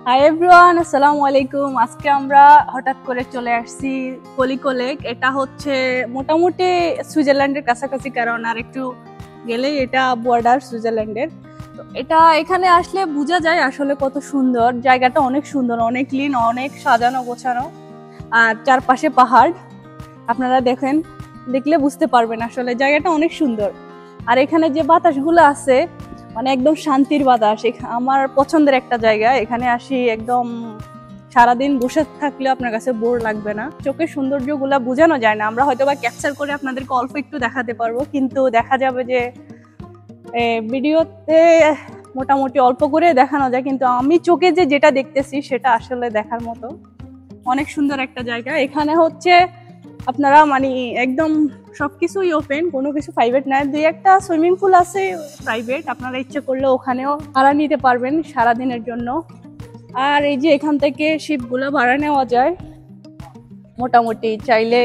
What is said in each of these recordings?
Hi everyone, আসসালামু আলাইকুম। আজকে আমরা হঠাৎ করে চলে আসছি কলিকো লেক। এটা হচ্ছে মোটামুটি সুইজারল্যান্ডের কাছাকাছি, কারণ আর একটু গেলেই এটা বর্ডার সুইজারল্যান্ডের। তো এটা এখানে আসলে বোঝা যায় আসলে কত সুন্দর জায়গাটা। অনেক সুন্দর, অনেক ক্লিন, অনেক সাজানো গোছানো, আর চারপাশে পাহাড়। আপনারা দেখলে বুঝতে পারবেন আসলে জায়গাটা অনেক সুন্দর। আর এখানে যে বাতাসগুলো আছে মানে একদম শান্তির বাতাস। আমার পছন্দের একটা জায়গা। এখানে আসি একদম সারাদিন বসে থাকলে আপনার কাছে বোর লাগবে না। চোখের সৌন্দর্যগুলা বোঝানো যায় না। আমরা হয়তো বা ক্যাপচার করে আপনাদেরকে অল্প একটু দেখাতে পারবো, কিন্তু দেখা যাবে যে ভিডিওতে মোটামুটি অল্প করে দেখানো যায়, কিন্তু আমি চোখে যেটা দেখতেছি সেটা আসলে দেখার মতো। অনেক সুন্দর একটা জায়গা। এখানে হচ্ছে আপনারা মানে একদম সবকিছুই ওপেন, কোনো কিছু প্রাইভেট না। দুই একটা সুইমিং পুল আছে প্রাইভেট, আপনারা ইচ্ছে করলে ওখানেও ভাড়া নিতে পারবেন সারাদিনের জন্য। আর এই যে এখান থেকে শিপগুলো ভাড়া নেওয়া যায়, মোটামুটি চাইলে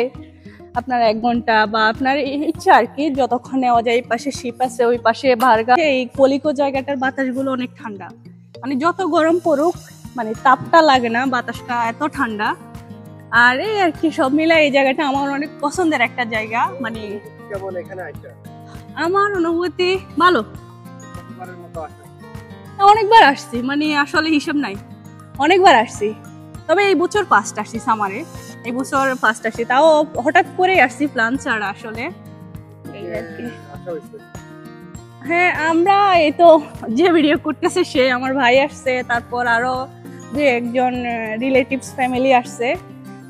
আপনার 1 ঘন্টা বা আপনার ইচ্ছা আর কি, যতক্ষণ নেওয়া যায়। এই পাশে শিপ আছে, ওই পাশে ভার্গা। এই কলিকো জায়গাটার বাতাসগুলো অনেক ঠান্ডা, মানে যত গরম পড়ুক মানে তাপটা লাগে না, বাতাসটা এত ঠান্ডা। আর এই আর কি সব মিলে এই জায়গাটা আমার অনেক পছন্দের একটা জায়গা। মানে কেমন এখানে আইছো? আমার অনুভূতি ভালো। অনেকবার আসছি, মানে আসলে হিসাব নাই, অনেকবার আসছি। তবে এই বছর ফার্স্ট আসছি সামারে, এই বছর ফার্স্ট আসছি, তাও হঠাৎ করে আসছি, প্ল্যান ছাড়া আসলে। এই আর কি। হ্যাঁ, আমরা এই তো যে ভিডিও করতেছে সে আমার ভাই আসছে, তারপর আরো যে একজন রিলেটিভস ফ্যামিলি আসছে,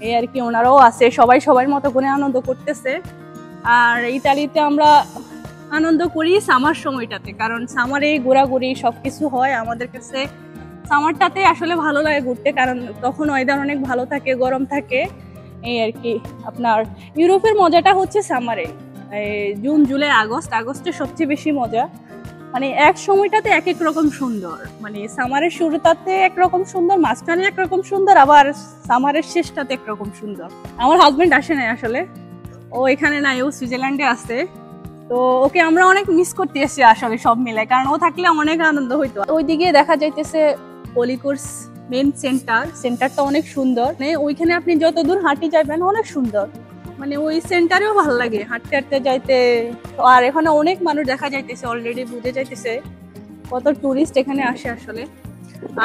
এই আর কি, ওনারাও আছে। সবাই সবার মতো করে আনন্দ করতেছে। আর ইতালিতে আমরা আনন্দ করি সামার সময়টাতে, কারণ সামারে ঘোরাঘুরি সবকিছু হয় আমাদের কাছে। সামারটাতে আসলে ভালো লাগে ঘুরতে, কারণ তখন ওয়েদার অনেক ভালো থাকে, গরম থাকে। এই আর কি, আপনার ইউরোপের মজাটা হচ্ছে সামারে। জুন জুলাই আগস্টে সবচেয়ে বেশি মজা। মানে এক সময়টাতে এক এক রকম সুন্দর। মানে সামারের শুরুটাতে একরকম সুন্দর, মাঝখানে একরকম সুন্দর, আবার সামারের শেষটাতে একরকম সুন্দর। আমার হাজবেন্ড আসে নাই আসলে, ও এখানে নাই, ও সুইজারল্যান্ডে আছে। তো ওকে আমরা অনেক মিস করতে এসেছি আসলে সব মিলে, কারণ ও থাকলে অনেক আনন্দ হইতো। ওইদিকে দেখা যাইতেছে কলিকোর মেন সেন্টারটা অনেক সুন্দর। মানে ওইখানে আপনি যত দূর হাঁটি যাবেন অনেক সুন্দর, মানে ওই সেন্টারেও ভালো লাগে হাঁটতে হাঁটতে যাইতে। আর এখানে অনেক মানুষ দেখা যাইতেছে, অলরেডি বুঝে যাইতেছে কত টুরিস্ট এখানে আসে আসলে।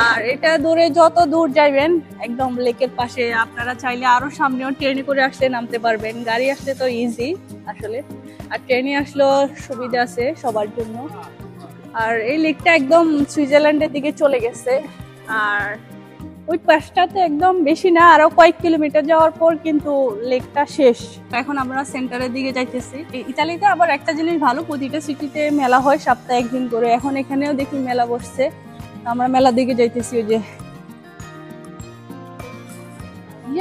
আর এটা দূরে যত দূর যাইবেন একদম লেকের পাশে, আপনারা চাইলে আরো সামনেও ট্রেনে করে আসলে নামতে পারবেন। গাড়ি আসলে তো ইজি আসলে, আর ট্রেনে আসলেও সুবিধা আছে সবার জন্য। আর এই লেকটা একদম সুইজারল্যান্ডের দিকে চলে গেছে, আর ওই পাশটাতে একদম বেশি না, আরো কয়েক কিলোমিটার যাওয়ার পর কিন্তু লেকটা শেষ। এখন আমরা সেন্টারের দিকে যাইতেছি। ইতালিতে আবার একটা জিনিস ভালো, প্রতিটা সিটিতে মেলা হয় সপ্তাহে 1 দিন করে। এখন এখানেও দেখি মেলা বসছে, আমরা মেলার দিকে যাইতেছি। ওই যে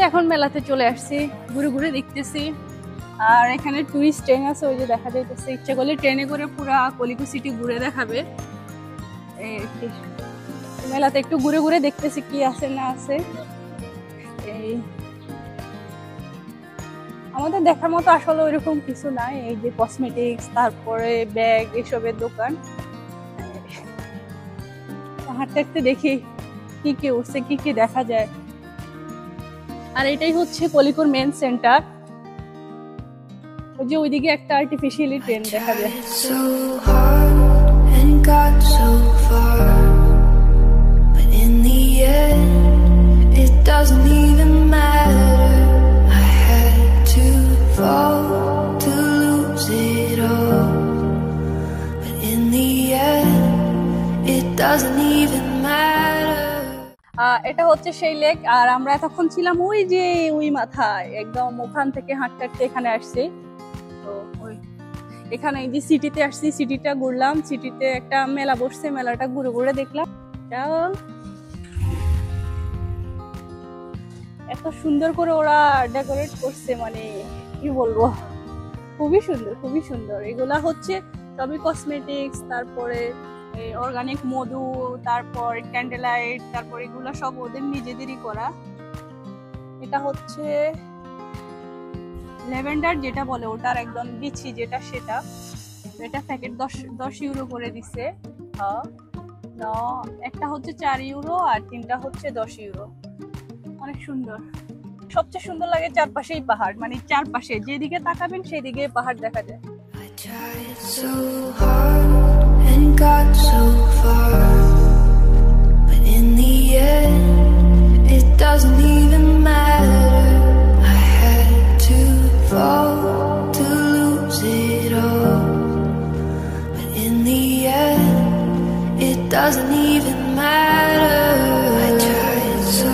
এখন মেলাতে চলে আসছি, ঘুরে ঘুরে দেখতেছি। আর এখানে টুরিস্ট ট্রেন আছে, ওই যে দেখা যাইতেছে। ইচ্ছা করলে ট্রেনে করে পুরা কলিকো সিটি ঘুরে দেখাবে। মেলাতে একটু ঘুরে ঘুরে দেখতেছি কি আছে না আছে। এই আমাদের দেখার মতো আসলে ওইরকম কিছু নাই। এই যে কসমেটিক্স, তারপরে ব্যাগ, এসবের দোকান। হাঁটতে হাঁটতে দেখি কি কি উঠছে, কি কি দেখা যায়। আর এটাই হচ্ছে কলিকোর মেন সেন্টার। ওই যে ওইদিকে একটা আর্টিফিশিয়ালি ট্রেন দেখা যায়। এটা হচ্ছে সেই লেক। আর আমরা এতক্ষণ ছিলাম ওই যে ওই মাথায়, একদম ওখান থেকে হাঁটতে হাঁটতে এখানে আসছি। তো ওই এখানে এই যে সিটিতে আসছি, সিটিটা ঘুরলাম। সিটিতে একটা মেলা বসছে, মেলাটা ঘুরে ঘুরে দেখলাম। এত সুন্দর করে ওরা ডেকোরেট করছে, মানে কি বলবো, খুবই সুন্দর, খুবই সুন্দর। এগুলা হচ্ছে সবই কসমেটিক্স, তারপরে অর্গানিক মধু, তারপর ক্যান্ডেলাইট, তারপর এগুলা সব ওদের নিজেদেরই করা। এটা হচ্ছে ল্যাভেন্ডার যেটা বলে, ওটার একদম বিচি যেটা, সেটা এটা প্যাকেট 10 ইউরো করে দিছে। একটা হচ্ছে 4 ইউরো আর তিনটা হচ্ছে 10 ইউরো। অনেক সুন্দর। সবচেয়ে সুন্দর লাগে চারপাশেই পাহাড়, মানে চারপাশে যেদিকে তাকাবেন সেদিকে পাহাড় দেখা যায়। I tried so hard and got so far, but in the end it doesn't even matter. I had to fall to lose it all, but in the end it doesn't even matter. I tried so